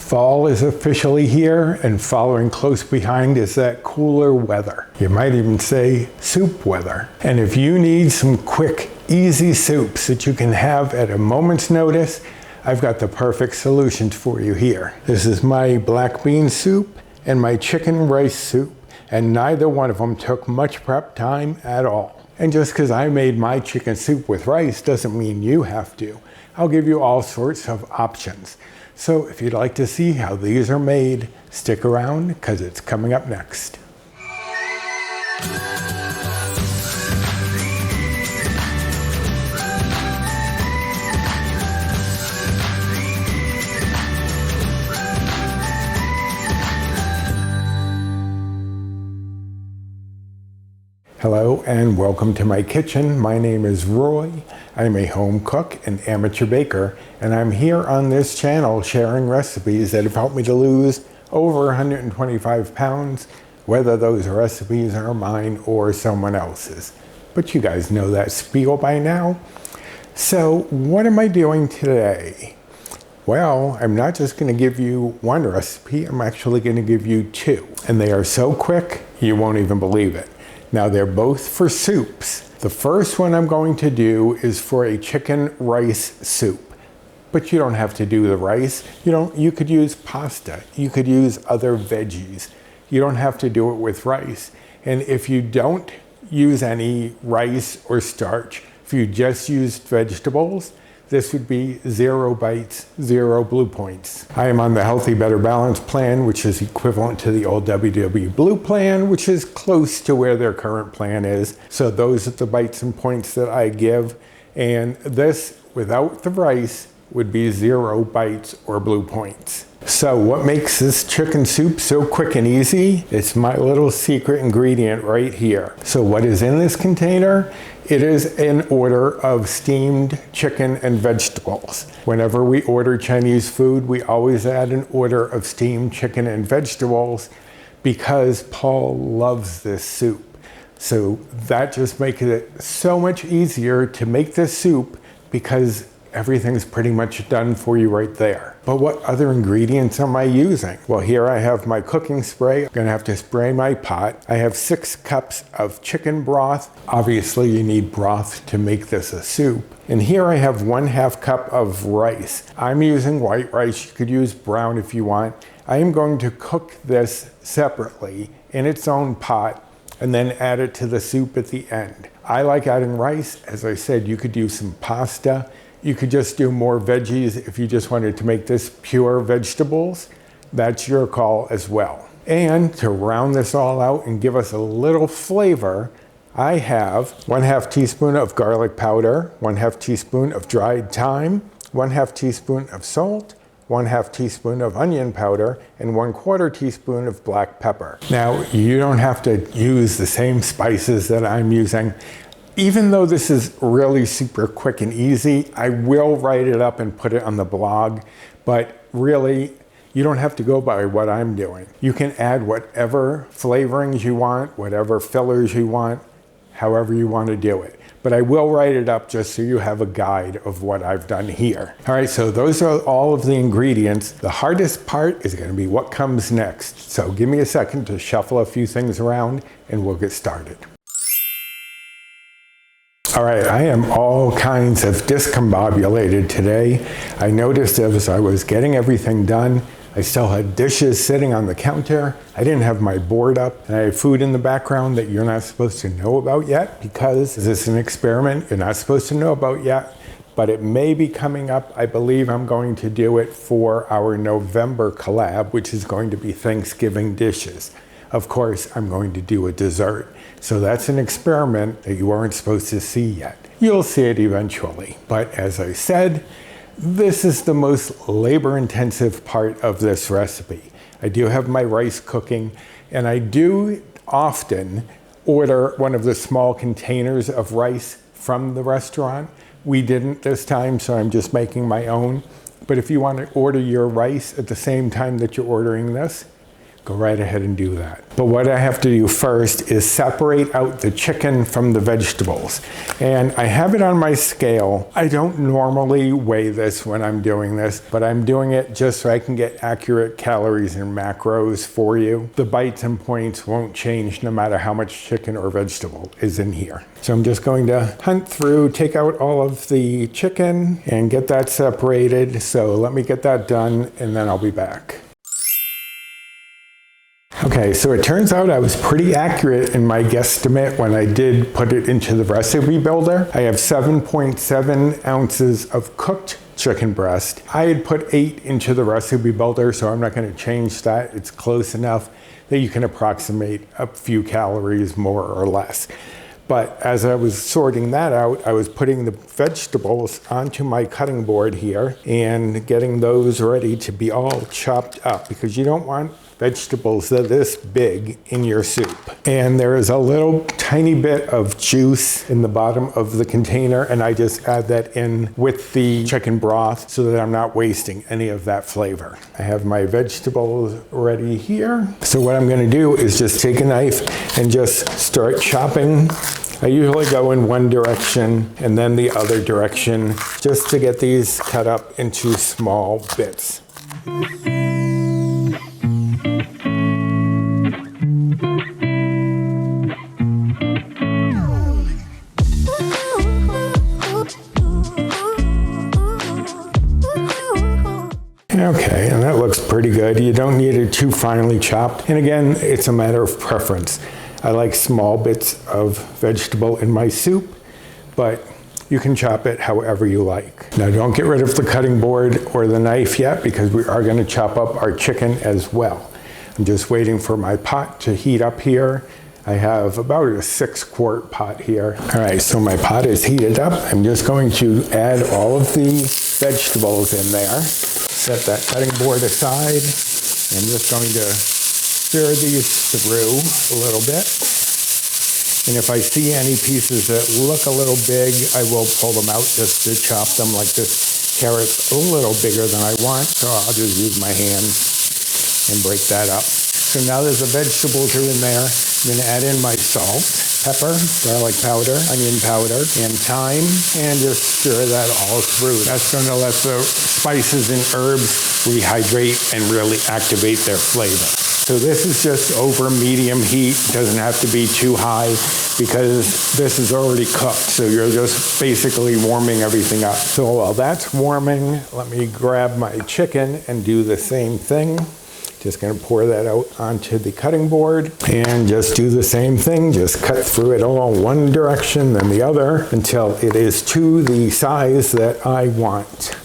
Fall is officially here, and following close behind is that cooler weather. You might even say soup weather. And if you need some quick, easy soups that you can have at a moment's notice, I've got the perfect solutions for you here. This is my black bean soup and my chicken rice soup, and neither one of them took much prep time at all. And just because I made my chicken soup with rice doesn't mean you have to. I'll give you all sorts of options. So if you'd like to see how these are made, stick around because it's coming up next. Hello and welcome to my kitchen. My name is Roy. I'm a home cook and amateur baker, and I'm here on this channel sharing recipes that have helped me to lose over 125 pounds, whether those recipes are mine or someone else's. But you guys know that spiel by now. So what am I doing today? Well, I'm not just going to give you one recipe, I'm actually going to give you two. And they are so quick, you won't even believe it. Now they're both for soups. The first one I'm going to do is for a chicken rice soup. But you don't have to do the rice. You could use pasta. You could use other veggies. You don't have to do it with rice. And if you don't use any rice or starch, if you just used vegetables, this would be 0 bites, 0 blue points. I am on the Healthy Better Balance plan, which is equivalent to the old WW Blue plan, which is close to where their current plan is. So those are the bites and points that I give. And this, without the rice, would be 0 bites or blue points. So what makes this chicken soup so quick and easy? It's my little secret ingredient right here. So what is in this container? It is an order of steamed chicken and vegetables. Whenever we order Chinese food, we always add an order of steamed chicken and vegetables because Paul loves this soup. So that just makes it so much easier to make this soup because everything's pretty much done for you right there. But what other ingredients am I using? Well, here I have my cooking spray. I'm gonna have to spray my pot. I have 6 cups of chicken broth. Obviously, you need broth to make this a soup. And here I have 1/2 cup of rice. I'm using white rice. You could use brown if you want. I am going to cook this separately in its own pot and then add it to the soup at the end. I like adding rice. As I said, you could use some pasta. You could just do more veggies if you just wanted to make this pure vegetables. That's your call as well. And to round this all out and give us a little flavor, I have 1/2 teaspoon of garlic powder, 1/2 teaspoon of dried thyme, 1/2 teaspoon of salt, 1/2 teaspoon of onion powder, and 1/4 teaspoon of black pepper. Now, you don't have to use the same spices that I'm using. Even though this is really super quick and easy, I will write it up and put it on the blog, but really, you don't have to go by what I'm doing. You can add whatever flavorings you want, whatever fillers you want, however you want to do it. But I will write it up just so you have a guide of what I've done here. All right, so those are all of the ingredients. The hardest part is going to be what comes next. So give me a second to shuffle a few things around and we'll get started. All right, I am all kinds of discombobulated today. I noticed as I was getting everything done, I still had dishes sitting on the counter. I didn't have my board up, and I have food in the background that you're not supposed to know about yet because this is an experiment you're not supposed to know about yet, but it may be coming up. I believe I'm going to do it for our November collab, which is going to be Thanksgiving dishes. Of course, I'm going to do a dessert. So that's an experiment that you aren't supposed to see yet. You'll see it eventually. But as I said, this is the most labor-intensive part of this recipe. I do have my rice cooking, and I do often order one of the small containers of rice from the restaurant. We didn't this time, so I'm just making my own. But if you want to order your rice at the same time that you're ordering this, go right ahead and do that. But what I have to do first is separate out the chicken from the vegetables. And I have it on my scale. I don't normally weigh this when I'm doing this, but I'm doing it just so I can get accurate calories and macros for you. The bites and points won't change no matter how much chicken or vegetable is in here. So I'm just going to hunt through, take out all of the chicken and get that separated. So let me get that done and then I'll be back. Okay, so it turns out I was pretty accurate in my guesstimate when I did put it into the recipe builder. I have 7.7 ounces of cooked chicken breast. I had put 8 into the recipe builder, so I'm not going to change that. It's close enough that you can approximate a few calories more or less. But as I was sorting that out, I was putting the vegetables onto my cutting board here and getting those ready to be all chopped up, because you don't want vegetables that are this big in your soup. And there is a little tiny bit of juice in the bottom of the container, and I just add that in with the chicken broth so that I'm not wasting any of that flavor. I have my vegetables ready here. So what I'm gonna do is just take a knife and just start chopping. I usually go in one direction and then the other direction just to get these cut up into small bits. Okay, and that looks pretty good. You don't need it too finely chopped. And again, it's a matter of preference. I like small bits of vegetable in my soup, but you can chop it however you like. Now don't get rid of the cutting board or the knife yet, because we are going to chop up our chicken as well. I'm just waiting for my pot to heat up here. I have about a 6-quart pot here. All right, so my pot is heated up. I'm just going to add all of the vegetables in there. Set that cutting board aside. I'm just going to stir these through a little bit. And if I see any pieces that look a little big, I will pull them out just to chop them. Like this carrot's a little bigger than I want, so I'll just use my hands and break that up. So now that the vegetables are in there, I'm going to add in my salt, pepper, garlic powder, onion powder, and thyme, and just stir that all through. That's going to let the spices and herbs rehydrate and really activate their flavor. So this is just over medium heat. It doesn't have to be too high because this is already cooked. So you're just basically warming everything up. So while that's warming, let me grab my chicken and do the same thing. Just going to pour that out onto the cutting board and just do the same thing. Just cut through it all one direction, then the other, until it is to the size that I want.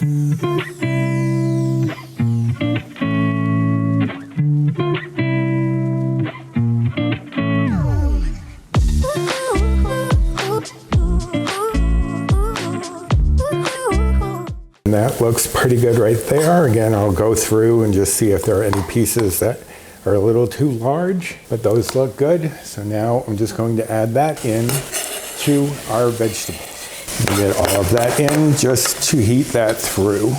That looks pretty good right there. Again, I'll go through and just see if there are any pieces that are a little too large, but those look good. So now I'm just going to add that in to our vegetables. And get all of that in just to heat that through.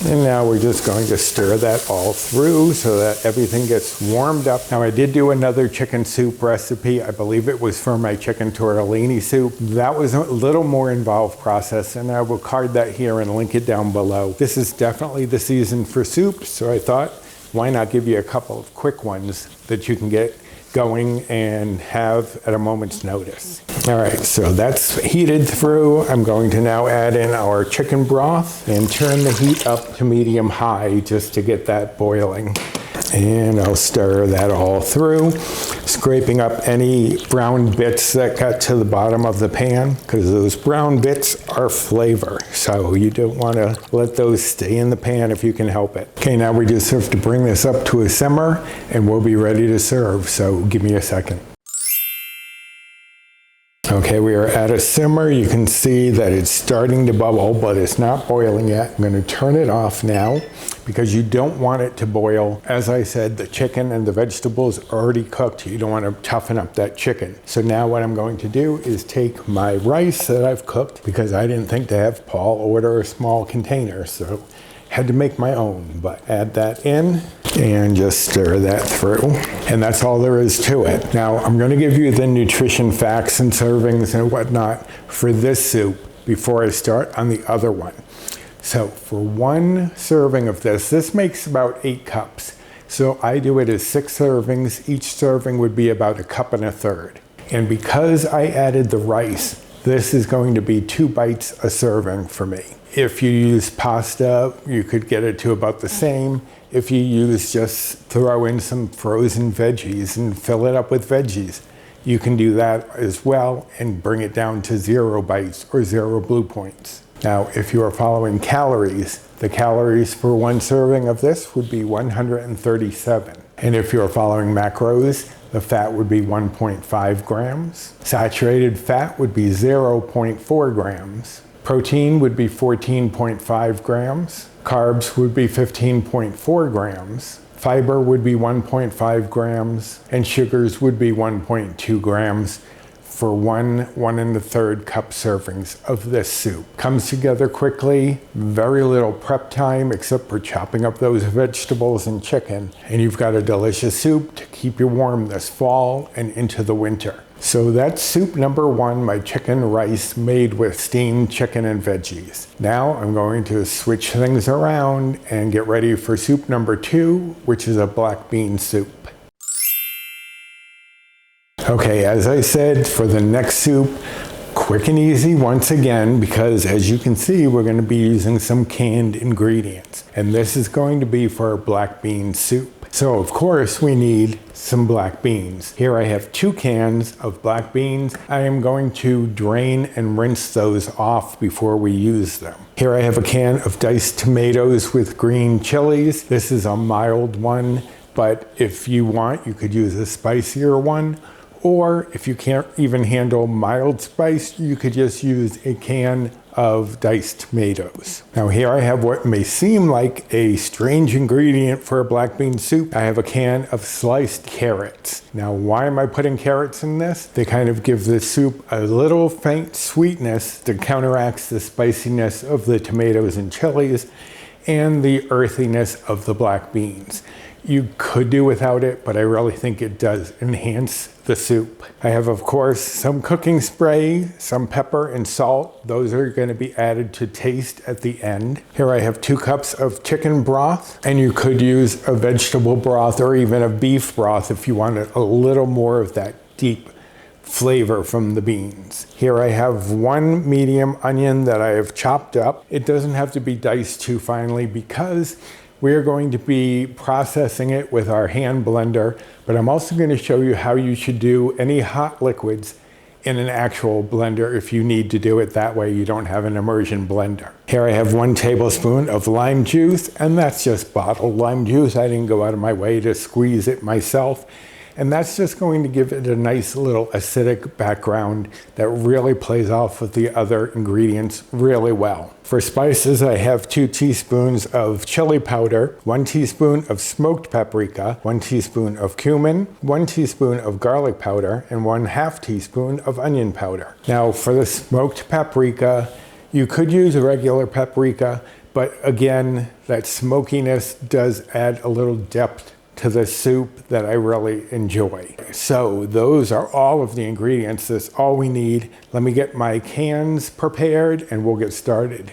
And now we're just going to stir that all through so that everything gets warmed up. Now I did do another chicken soup recipe. I believe it was for my chicken tortellini soup. That was a little more involved process, and I will card that here and link it down below. This is definitely the season for soup, so I thought, why not give you a couple of quick ones that you can get going and have at a moment's notice. All right, so that's heated through. I'm going to now add in our chicken broth and turn the heat up to medium high just to get that boiling. And I'll stir that all through, scraping up any brown bits that got to the bottom of the pan, because those brown bits are flavor. So you don't want to let those stay in the pan if you can help it. Okay, now we just have to bring this up to a simmer and we'll be ready to serve. So give me a second. Okay, we are at a simmer. You can see that it's starting to bubble, but it's not boiling yet. I'm going to turn it off now because you don't want it to boil. As I said, the chicken and the vegetables are already cooked. You don't want to toughen up that chicken. So now what I'm going to do is take my rice that I've cooked, because I didn't think to have Paul order a small container, so had to make my own, but add that in. and just stir that through. And that's all there is to it. Now, I'm going to give you the nutrition facts and servings and whatnot for this soup before I start on the other one. So for one serving of this makes about 8 cups. So I do it as 6 servings. Each serving would be about 1 1/3 cups. And because I added the rice, this is going to be 2 bites a serving for me. If you use pasta, you could get it to about the same. If you just throw in some frozen veggies and fill it up with veggies, you can do that as well and bring it down to 0 bites or 0 blue points. Now, if you are following calories, the calories for one serving of this would be 137. And if you're following macros, the fat would be 1.5 grams. Saturated fat would be 0.4 grams. Protein would be 14.5 grams. Carbs would be 15.4 grams. Fiber would be 1.5 grams. And sugars would be 1.2 grams. For 1 1/3 cup servings of this soup. Comes together quickly, very little prep time except for chopping up those vegetables and chicken, and you've got a delicious soup to keep you warm this fall and into the winter. So that's soup number 1, my chicken rice made with steamed chicken and veggies. Now I'm going to switch things around and get ready for soup number 2, which is a black bean soup. Okay, as I said, for the next soup, quick and easy once again, because as you can see, we're going to be using some canned ingredients. And this is going to be for a black bean soup. So of course we need some black beans. Here I have 2 cans of black beans. I am going to drain and rinse those off before we use them. Here I have a can of diced tomatoes with green chilies. This is a mild one, but if you want, you could use a spicier one. Or if you can't even handle mild spice, you could just use a can of diced tomatoes. Now here I have what may seem like a strange ingredient for a black bean soup. I have a can of sliced carrots. Now why am I putting carrots in this? They kind of give the soup a little faint sweetness that counteracts the spiciness of the tomatoes and chilies and the earthiness of the black beans. You could do without it, but I really think it does enhance the soup. I have, of course, some cooking spray, some pepper and salt. Those are going to be added to taste at the end. Here I have 2 cups of chicken broth, and you could use a vegetable broth or even a beef broth if you wanted a little more of that deep flavor from the beans. Here I have 1 medium onion that I have chopped up. It doesn't have to be diced too finely because we're going to be processing it with our hand blender, but I'm also going to show you how you should do any hot liquids in an actual blender if you need to do it that way you don't have an immersion blender. Here I have 1 tablespoon of lime juice, and that's just bottled lime juice. I didn't go out of my way to squeeze it myself. And that's just going to give it a nice little acidic background that really plays off with the other ingredients really well. For spices, I have 2 teaspoons of chili powder, 1 teaspoon of smoked paprika, 1 teaspoon of cumin, 1 teaspoon of garlic powder, and 1/2 teaspoon of onion powder. Now for the smoked paprika, you could use a regular paprika, but again, that smokiness does add a little depth to the soup that I really enjoy. So those are all of the ingredients. That's all we need. Let me get my cans prepared and we'll get started.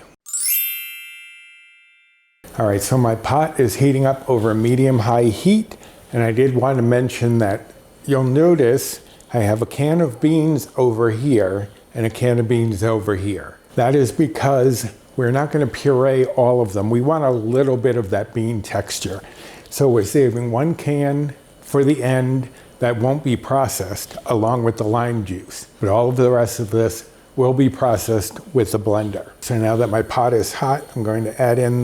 All right, so my pot is heating up over medium-high heat, and I did want to mention that you'll notice I have a can of beans over here and a can of beans over here. That is because we're not going to puree all of them. We want a little bit of that bean texture. So we're saving 1 can for the end that won't be processed along with the lime juice. But all of the rest of this will be processed with the blender. So now that my pot is hot, I'm going to add in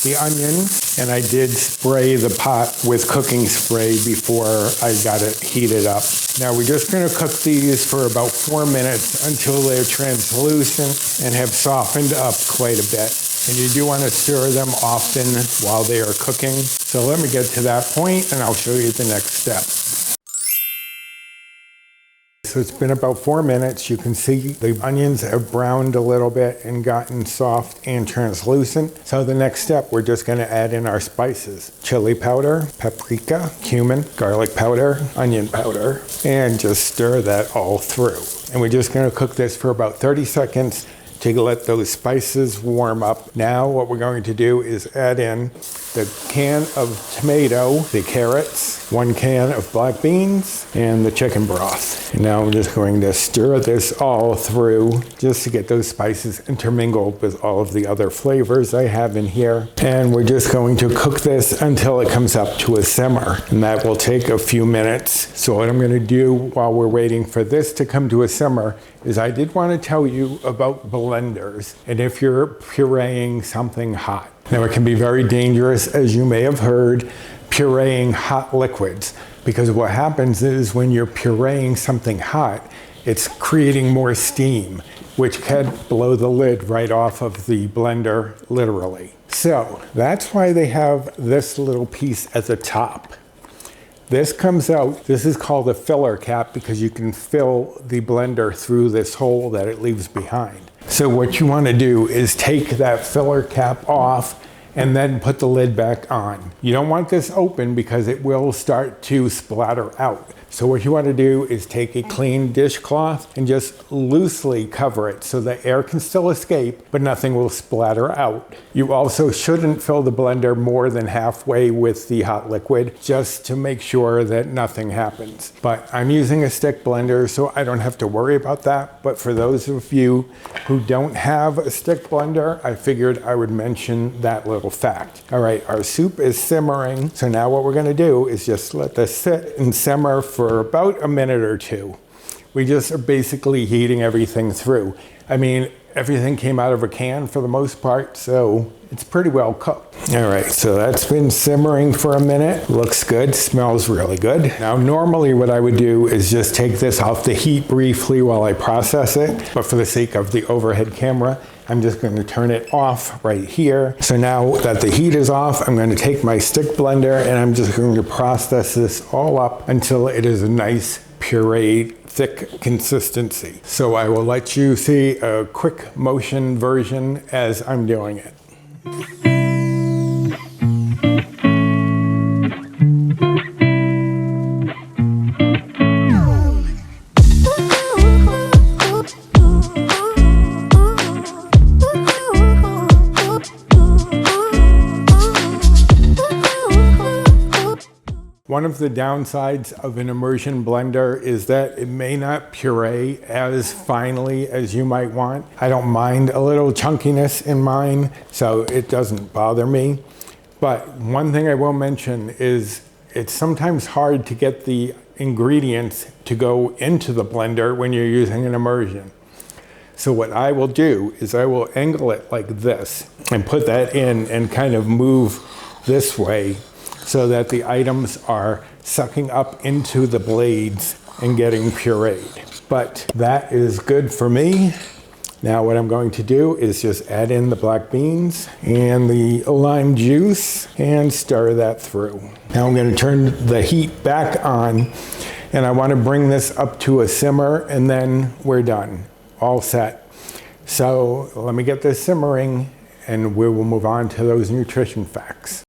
the onion, and I did spray the pot with cooking spray before I got it heated up. Now we're just going to cook these for about 4 minutes until they're translucent and have softened up quite a bit. And you do want to stir them often while they are cooking. So let me get to that point and I'll show you the next step. so it's been about 4 minutes. You can see the onions have browned a little bit and gotten soft and translucent. So the next step, we're just gonna add in our spices. Chili powder, paprika, cumin, garlic powder, onion powder, and just stir that all through. And we're just gonna cook this for about 30 seconds to let those spices warm up. Now what we're going to do is add in the can of tomato, the carrots, 1 can of black beans, and the chicken broth. And now I'm just going to stir this all through just to get those spices intermingled with all of the other flavors I have in here. And we're just going to cook this until it comes up to a simmer. And that will take a few minutes. So what I'm gonna do while we're waiting for this to come to a simmer is I did want to tell you about blenders and if you're pureeing something hot. Now it can be very dangerous, as you may have heard, pureeing hot liquids, because what happens is when you're pureeing something hot, it's creating more steam, which can blow the lid right off of the blender, literally. So that's why they have this little piece at the top. This comes out, this is called a filler cap because you can fill the blender through this hole that it leaves behind. So what you want to do is take that filler cap off and then put the lid back on. You don't want this open because it will start to splatter out. So what you want to do is take a clean dishcloth and just loosely cover it so the air can still escape, but nothing will splatter out. You also shouldn't fill the blender more than halfway with the hot liquid, just to make sure that nothing happens. But I'm using a stick blender, so I don't have to worry about that. But for those of you who don't have a stick blender, I figured I would mention that little fact. All right, our soup is simmering. So now what we're gonna do is just let this sit and simmer for about a minute or two. We just are basically heating everything through. I mean, everything came out of a can for the most part, so it's pretty well cooked. All right, so that's been simmering for a minute. Looks good, smells really good. Now, normally what I would do is just take this off the heat briefly while I process it, but for the sake of the overhead camera, I'm just going to turn it off right here. So now that the heat is off, I'm going to take my stick blender and I'm just going to process this all up until it is a nice pureed, thick consistency. So I will let you see a quick motion version as I'm doing it. One of the downsides of an immersion blender is that it may not puree as finely as you might want. I don't mind a little chunkiness in mine, so it doesn't bother me. But one thing I will mention is it's sometimes hard to get the ingredients to go into the blender when you're using an immersion. So what I will do is I will angle it like this and put that in and kind of move this way, so that the items are sucking up into the blades and getting pureed. But that is good for me. Now what I'm going to do is just add in the black beans and the lime juice and stir that through. Now I'm going to turn the heat back on and I want to bring this up to a simmer and then we're done. All set. So let me get this simmering and we will move on to those nutrition facts.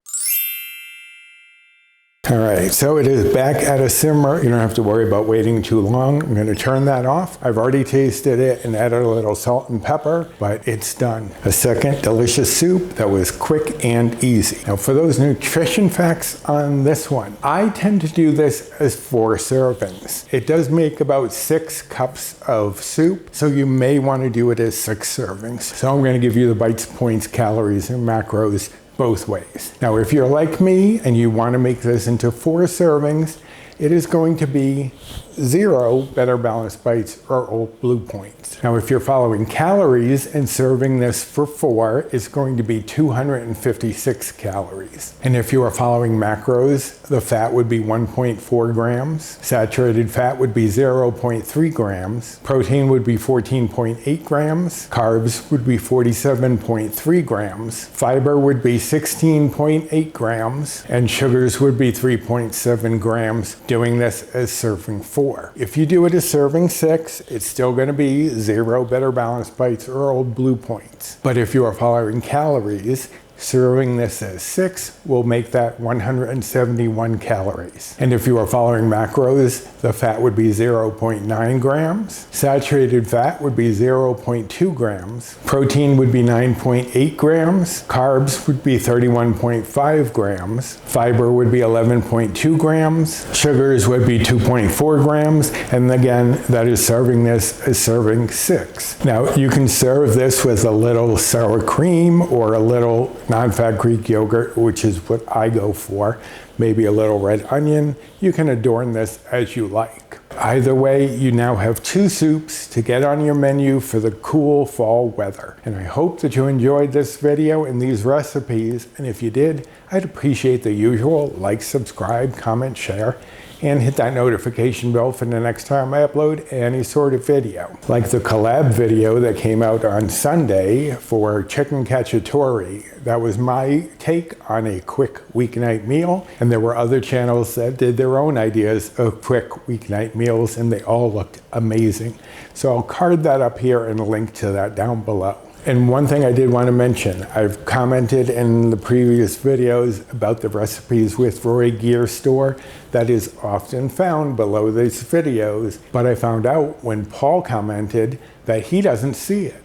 All right, so it is back at a simmer. You don't have to worry about waiting too long. I'm going to turn that off. I've already tasted it and added a little salt and pepper, but it's done. A second delicious soup that was quick and easy. Now for those nutrition facts on this one, I tend to do this as 4 servings. It does make about 6 cups of soup, so you may want to do it as 6 servings. So I'm going to give you the bites, points, calories, and macros both ways. Now, if you're like me and you want to make this into 4 servings, it is going to be 0 Better Balanced Bites or Old Blue Points. Now, if you're following calories and serving this for 4, it's going to be 256 calories. And if you are following macros, the fat would be 1.4 grams, saturated fat would be 0.3 grams, protein would be 14.8 grams, carbs would be 47.3 grams, fiber would be 16.8 grams, and sugars would be 3.7 grams doing this as serving 4. If you do it as serving 6, it's still going to be 0 Better Balanced Bites or Old Blue points. But if you are following calories, serving this as 6 will make that 171 calories. And if you are following macros, the fat would be 0.9 grams. Saturated fat would be 0.2 grams. Protein would be 9.8 grams. Carbs would be 31.5 grams. Fiber would be 11.2 grams. Sugars would be 2.4 grams. And again, that is serving this as serving 6. Now, you can serve this with a little sour cream or a little non-fat Greek yogurt, which is what I go for. Maybe a little red onion. You can adorn this as you like. Either way, you now have 2 soups to get on your menu for the cool fall weather. And I hope that you enjoyed this video and these recipes. And if you did, I'd appreciate the usual like, subscribe, comment, share, and hit that notification bell for the next time I upload any sort of video. Like the collab video that came out on Sunday for chicken cacciatore. That was my take on a quick weeknight meal. And there were other channels that did their own ideas of quick weeknight meals, and they all looked amazing. So I'll card that up here and link to that down below. And one thing I did want to mention, I've commented in the previous videos about the recipes with Roy Gear Store that is often found below these videos, but I found out when Paul commented that he doesn't see it.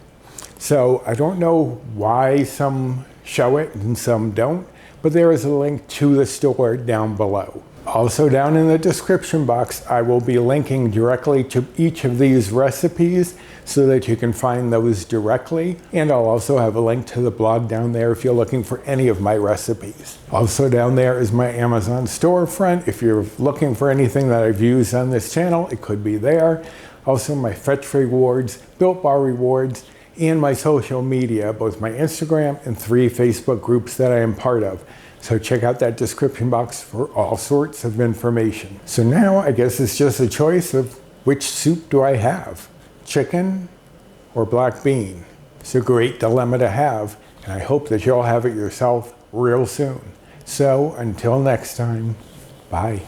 So I don't know why some show it and some don't, but there is a link to the store down below. Also down in the description box, I will be linking directly to each of these recipes so that you can find those directly. And I'll also have a link to the blog down there if you're looking for any of my recipes. Also down there is my Amazon storefront. If you're looking for anything that I've used on this channel, it could be there. Also my Fetch rewards, Built Bar rewards, and my social media, both my Instagram and 3 Facebook groups that I am part of. So check out that description box for all sorts of information. So now I guess it's just a choice of which soup do I have? Chicken or black bean? It's a great dilemma to have, and I hope that you'll have it yourself real soon. So until next time, bye.